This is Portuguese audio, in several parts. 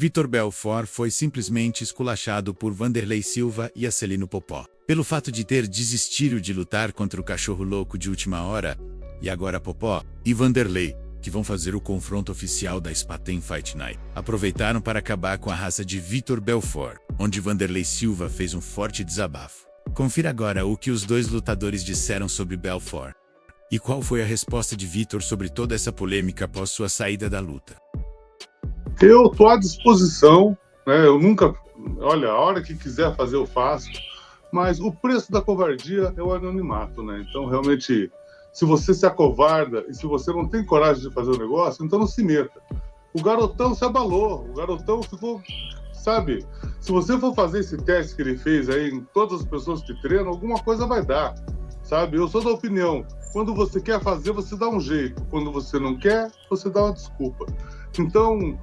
Vitor Belfort foi simplesmente esculachado por Wanderlei Silva e Acelino Popó, pelo fato de ter desistido de lutar contra o cachorro louco de última hora, e agora Popó e Wanderlei, que vão fazer o confronto oficial da Spaten Fight Night, aproveitaram para acabar com a raça de Vitor Belfort, onde Wanderlei Silva fez um forte desabafo. Confira agora o que os dois lutadores disseram sobre Belfort. E qual foi a resposta de Vitor sobre toda essa polêmica após sua saída da luta? Eu estou à disposição, né? Eu nunca... Olha, a hora que quiser fazer eu faço, mas o preço da covardia é o anonimato, né? Então, realmente, se você se acovarda e se você não tem coragem de fazer o negócio, então não se meta. O garotão se abalou, o garotão ficou... Sabe, se você for fazer esse teste que ele fez aí em todas as pessoas que treinam, alguma coisa vai dar, sabe? Eu sou da opinião, quando você quer fazer, você dá um jeito. Quando você não quer, você dá uma desculpa. Então,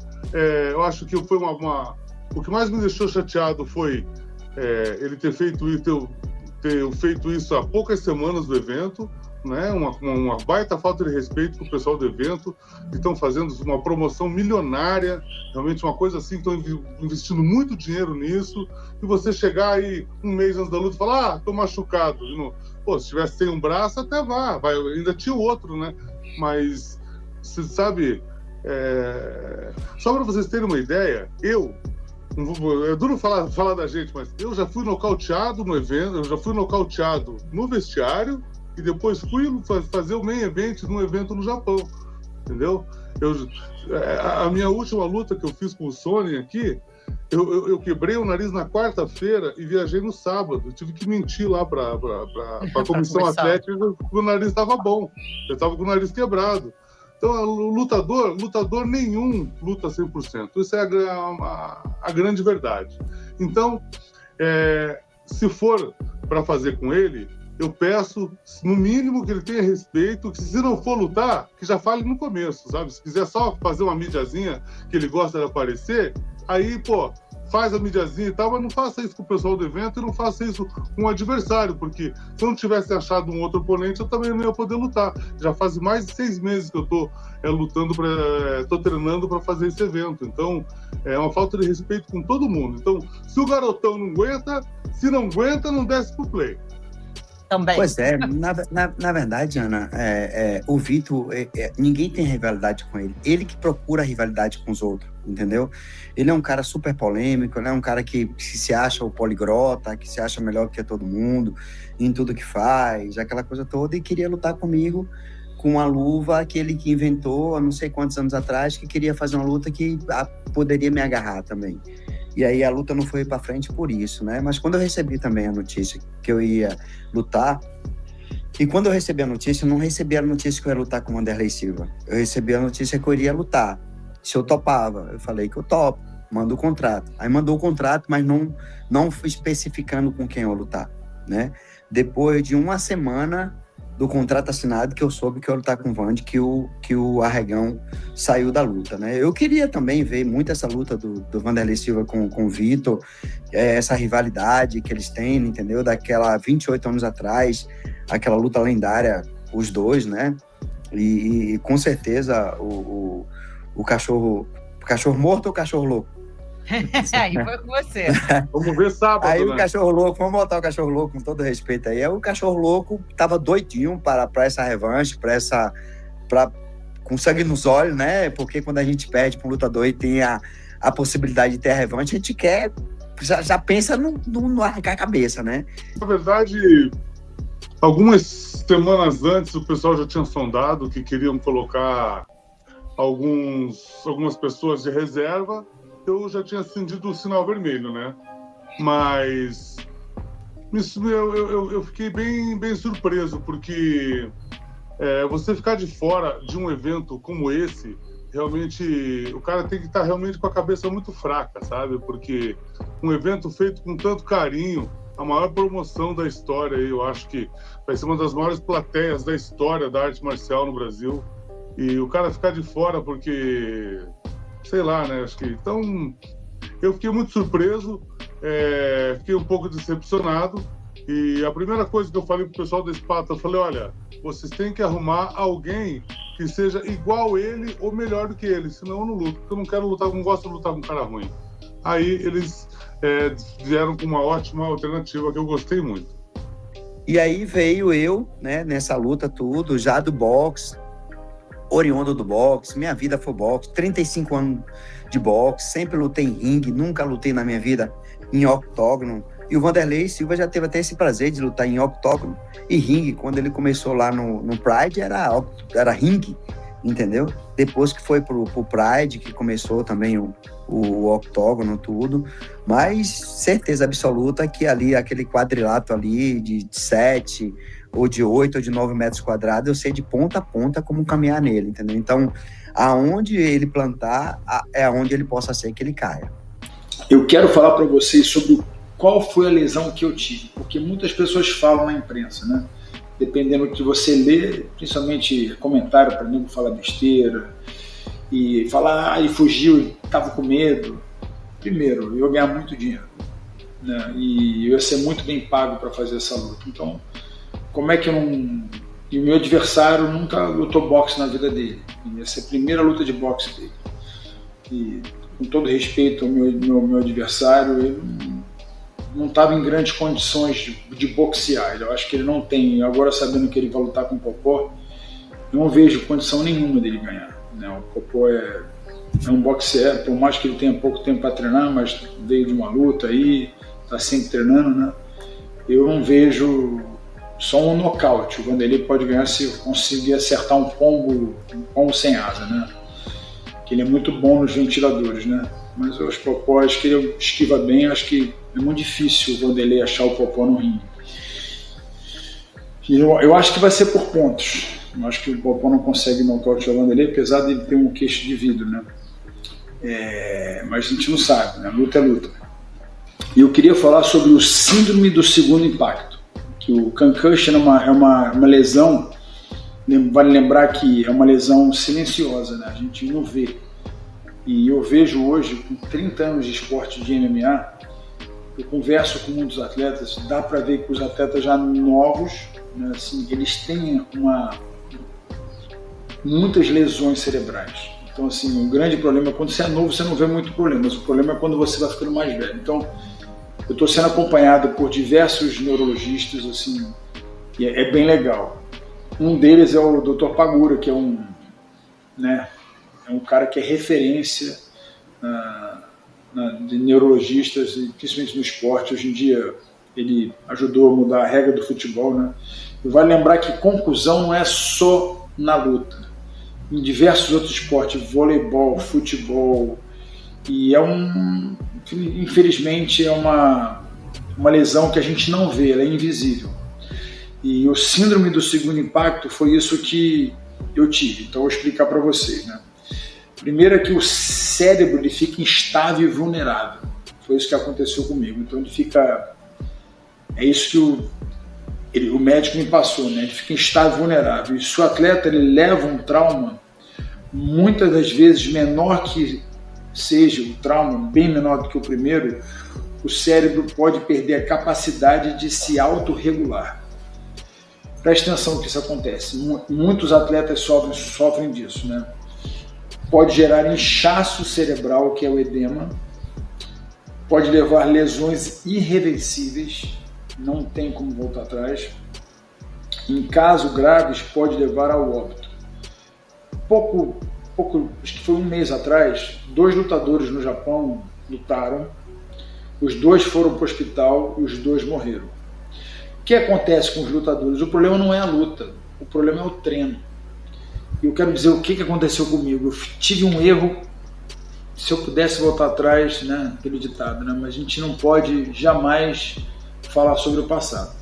eu acho que foi o que mais me deixou chateado foi ele ter feito isso há poucas semanas do evento, né? Uma baita falta de respeito com o pessoal do evento, que estão fazendo uma promoção milionária, realmente uma coisa assim, estão investindo muito dinheiro nisso, e você chegar aí um mês antes da luta e falar, tô machucado. Pô, se tivesse sem um braço, até vai, ainda tinha o outro, né? Mas, você sabe, só para vocês terem uma ideia, é duro falar da gente, mas eu já fui nocauteado no evento, eu já fui nocauteado no vestiário, e depois fui fazer o main event num evento no Japão, entendeu? A minha última luta que eu fiz com o Sony aqui, eu quebrei o nariz na quarta-feira e viajei no sábado. Eu tive que mentir lá para a comissão atlética que o nariz estava bom. Eu estava com o nariz quebrado. Então, o lutador nenhum luta 100%. Isso é a grande verdade. Então, se for para fazer com ele, eu peço, no mínimo, que ele tenha respeito, que se não for lutar, que já fale no começo, sabe? Se quiser só fazer uma mídiazinha que ele gosta de aparecer, aí, pô, faz a mídiazinha e tal, mas não faça isso com o pessoal do evento e não faça isso com o adversário, porque se eu não tivesse achado um outro oponente, eu também não ia poder lutar. Já faz mais de 6 meses que eu tô tô treinando para fazer esse evento. Então, é uma falta de respeito com todo mundo. Então, se o garotão não aguenta, se não aguenta, não desce pro play. Também. Pois é, na verdade, Ana, o Vitor, ninguém tem rivalidade com ele. Ele que procura a rivalidade com os outros, entendeu? Ele é um cara super polêmico, ele é um cara que se acha o poligrota, que se acha melhor que todo mundo, em tudo que faz, aquela coisa toda, e queria lutar comigo com a luva que ele que inventou há não sei quantos anos atrás, que queria fazer uma luta que poderia me agarrar também. E aí a luta não foi para frente por isso, né? Mas quando eu recebi também a notícia que eu ia lutar, e quando eu recebi a notícia, eu não recebi a notícia que eu ia lutar com o Wanderlei Silva. Eu recebi a notícia que eu iria lutar. Se eu topava, eu falei que eu topo, mando o contrato. Aí mandou o contrato, mas não fui especificando com quem eu ia lutar, né? Depois de uma semana do contrato assinado, que eu soube que eu ia lutar com o Vande, que o Arregão saiu da luta, né? Eu queria também ver muito essa luta do Wanderlei Silva com o Vitor, essa rivalidade que eles têm, entendeu? Daquela 28 anos atrás, aquela luta lendária, os dois, né? E com certeza o cachorro morto ou cachorro louco? Aí foi com você. Vamos ver sábado, Aí né? o cachorro louco, vamos botar o cachorro louco com todo respeito aí. O cachorro louco tava doidinho para essa revanche, com sangue nos olhos, né? Porque quando a gente perde para um lutador e tem a possibilidade de ter a revanche, a gente quer, já pensa no arrancar a cabeça, né? Na verdade, algumas semanas antes, o pessoal já tinha sondado que queriam colocar algumas pessoas de reserva. Eu já tinha acendido o sinal vermelho, né? Mas eu fiquei bem surpreso, porque você ficar de fora de um evento como esse, realmente, o cara tem que estar realmente com a cabeça muito fraca, sabe? Porque um evento feito com tanto carinho, a maior promoção da história, eu acho que vai ser uma das maiores plateias da história da arte marcial no Brasil, e o cara ficar de fora porque... sei lá, né? Acho que... Então, eu fiquei muito surpreso, fiquei um pouco decepcionado, e a primeira coisa que eu falei pro pessoal da Spata, eu falei, olha, vocês têm que arrumar alguém que seja igual ele ou melhor do que ele, senão eu não luto, porque eu não quero lutar, não gosto de lutar com um cara ruim. Aí eles vieram com uma ótima alternativa que eu gostei muito. E aí veio eu, né, nessa luta tudo, já do boxe, oriundo do boxe, minha vida foi boxe, 35 anos de boxe, sempre lutei em ringue, nunca lutei na minha vida em octógono. E o Wanderlei Silva já teve até esse prazer de lutar em octógono e ringue. Quando ele começou lá no Pride, era ringue, entendeu? Depois que foi pro Pride, que começou também o octógono, tudo. Mas certeza absoluta que ali, aquele quadrilátero ali de 7, ou de 8, ou de 9 metros quadrados, eu sei de ponta a ponta como caminhar nele, entendeu? Então, aonde ele plantar, é aonde ele possa ser que ele caia. Eu quero falar para vocês sobre qual foi a lesão que eu tive, porque muitas pessoas falam na imprensa, né? Dependendo do que você lê, principalmente comentário para nego falar besteira e falar, ele fugiu, estava com medo. Primeiro, eu ia ganhar muito dinheiro, né? E eu ia ser muito bem pago para fazer essa luta. Então, como é que eu não... E o meu adversário nunca lutou boxe na vida dele. Ia ser a primeira luta de boxe dele. E, com todo respeito ao meu adversário, ele não estava em grandes condições de boxear. Eu acho que ele não tem, agora sabendo que ele vai lutar com o Popó, eu não vejo condição nenhuma dele ganhar, né? O Popó é um boxeador, por mais que ele tenha pouco tempo para treinar, mas veio de uma luta aí, está sempre treinando, né? Eu não vejo só um nocaute. O Wanderlei pode ganhar se conseguir acertar um pombo sem asa, né? Que ele é muito bom nos ventiladores, né? Mas eu acho que o Popó, acho que ele esquiva bem, acho que é muito difícil o Wanderlei achar o Popó no ringue. E eu acho que vai ser por pontos. Eu acho que o Popó não consegue nocautear o Wanderlei, apesar de ele ter um queixo de vidro, né? Mas a gente não sabe, né? Luta é luta. E eu queria falar sobre o síndrome do segundo impacto, que o concussion é uma lesão, vale lembrar que é uma lesão silenciosa, né? A gente não vê. E eu vejo hoje, com 30 anos de esporte de MMA, eu converso com muitos atletas, dá para ver que os atletas já novos, né, assim, eles têm muitas lesões cerebrais. Então, assim, o grande problema é quando você é novo, você não vê muito problema, mas o problema é quando você vai ficando mais velho. Então, eu estou sendo acompanhado por diversos neurologistas, assim, e é bem legal. Um deles é o Dr. Pagura, que é um cara que é referência de neurologistas, principalmente no esporte. Hoje em dia ele ajudou a mudar a regra do futebol, né? E vale lembrar que conclusão não é só na luta. Em diversos outros esportes, voleibol, futebol, e infelizmente é uma lesão que a gente não vê, ela é invisível. E o síndrome do segundo impacto foi isso que eu tive. Então eu vou explicar para vocês, né? Primeiro é que o cérebro ele fica instável e vulnerável. Foi isso que aconteceu comigo. Então ele fica... É isso que o médico me passou, né? Ele fica instável e vulnerável. E se o atleta ele leva um trauma, muitas das vezes, menor que seja o trauma, bem menor do que o primeiro, o cérebro pode perder a capacidade de se autorregular. Preste atenção que isso acontece. Muitos atletas sofrem disso, né? Pode gerar inchaço cerebral, que é o edema, pode levar lesões irreversíveis, não tem como voltar atrás. Em casos graves, pode levar ao óbito. Acho que foi um mês atrás, 2 lutadores no Japão lutaram, os 2 foram para o hospital e os 2 morreram. O que acontece com os lutadores? O problema não é a luta, o problema é o treino. E eu quero dizer o que aconteceu comigo. Eu tive um erro, se eu pudesse voltar atrás, né, aquele ditado, né, mas a gente não pode jamais falar sobre o passado.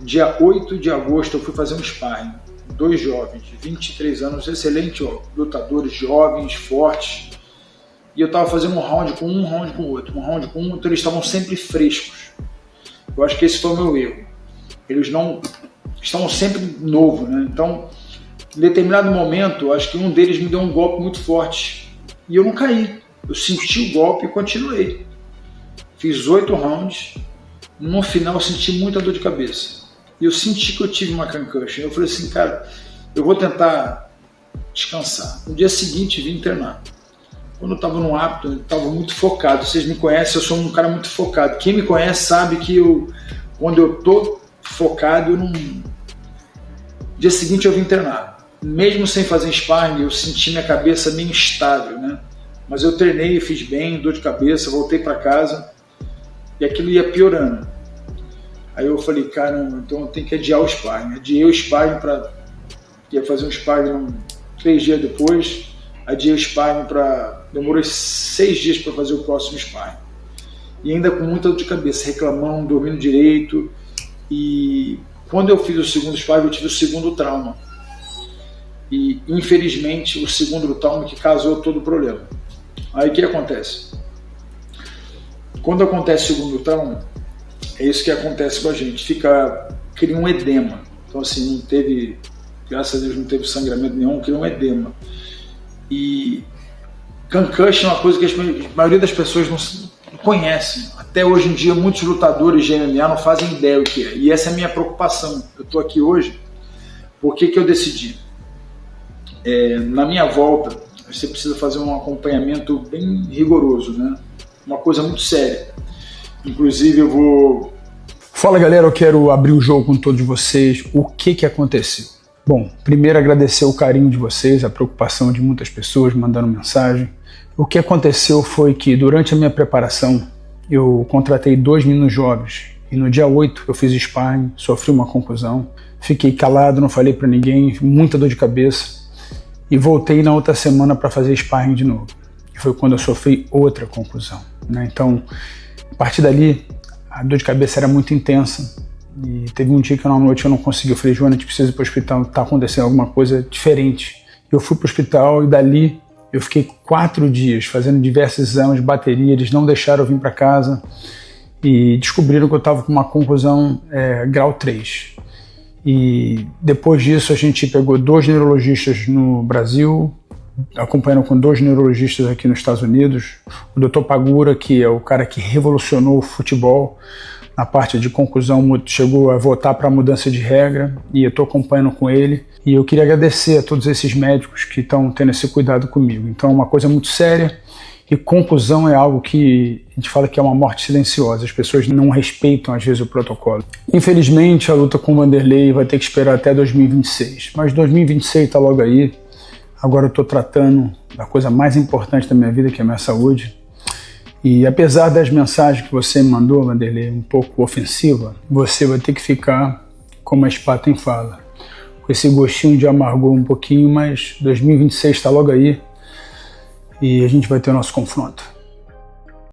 Dia 8 de agosto eu fui fazer um sparring. 2 jovens, de 23 anos, excelentes lutadores, jovens, fortes. E eu estava fazendo um round com o outro. Então eles estavam sempre frescos. Eu acho que esse foi o meu erro. Eles não estavam sempre novos, né? Então, em determinado momento, acho que um deles me deu um golpe muito forte. E eu não caí. Eu senti o golpe e continuei. Fiz 8 rounds. No final, eu senti muita dor de cabeça. E eu senti que eu tive uma concussion. Eu falei assim, cara, eu vou tentar descansar. No dia seguinte, vim internar. Quando eu estava no hábito, eu estava muito focado. Vocês me conhecem, eu sou um cara muito focado. Quem me conhece sabe que quando eu estou focado, no dia seguinte eu vim internar. Mesmo sem fazer sparring, eu senti minha cabeça meio instável, né? Mas eu treinei, fiz bem, dor de cabeça, voltei para casa e aquilo ia piorando. Aí eu falei, caramba, então eu tenho que adiar o sparring. Adiei o sparring ia fazer um sparring 3 dias depois, adiei o sparring demorou 6 dias para fazer o próximo sparring. E ainda com muita dor de cabeça, reclamando, dormindo direito. E quando eu fiz o segundo sparring, eu tive o segundo trauma. E infelizmente o segundo trauma que causou todo o problema. Aí o que acontece? Quando acontece o segundo trauma, é isso que acontece com a gente, cria um edema. Então assim, não teve, graças a Deus não teve sangramento nenhum, cria um edema. E concussion é uma coisa que a maioria das pessoas não conhecem. Até hoje em dia, muitos lutadores de MMA não fazem ideia o que é. E essa é a minha preocupação. Eu estou aqui hoje, por que eu decidi? Na minha volta, você precisa fazer um acompanhamento bem rigoroso, né? Uma coisa muito séria. Inclusive, eu vou... Fala, galera, eu quero abrir o jogo com todos vocês. O que aconteceu? Bom, primeiro agradecer o carinho de vocês, a preocupação de muitas pessoas mandando mensagem. O que aconteceu foi que durante a minha preparação eu contratei 2 meninos jovens e no dia 8 eu fiz sparring, sofri uma concussão, fiquei calado, não falei para ninguém, muita dor de cabeça e voltei na outra semana para fazer sparring de novo. E foi quando eu sofri outra concussão, né? Então, a partir dali, a dor de cabeça era muito intensa. E teve um dia que na noite eu não consegui. Eu falei, Joana, a gente precisa ir para o hospital, está acontecendo alguma coisa diferente. Eu fui para o hospital e dali eu fiquei 4 dias fazendo diversos exames de bateria. Eles não deixaram eu vir para casa e descobriram que eu estava com uma concussão grau 3. E depois disso a gente pegou 2 neurologistas no Brasil, acompanhando com 2 neurologistas aqui nos Estados Unidos. O Dr. Pagura, que é o cara que revolucionou o futebol na parte de concussão, chegou a votar para a mudança de regra e eu estou acompanhando com ele. E eu queria agradecer a todos esses médicos que estão tendo esse cuidado comigo. Então é uma coisa muito séria e concussão é algo que a gente fala que é uma morte silenciosa. As pessoas não respeitam às vezes o protocolo. Infelizmente a luta com o Wanderlei vai ter que esperar até 2026, mas 2026 está logo aí. Agora eu estou tratando da coisa mais importante da minha vida, que é a minha saúde. E apesar das mensagens que você me mandou, Wanderlei, um pouco ofensiva, você vai ter que ficar como a Spaten fala, com esse gostinho de amargor um pouquinho, mas 2026 está logo aí e a gente vai ter o nosso confronto.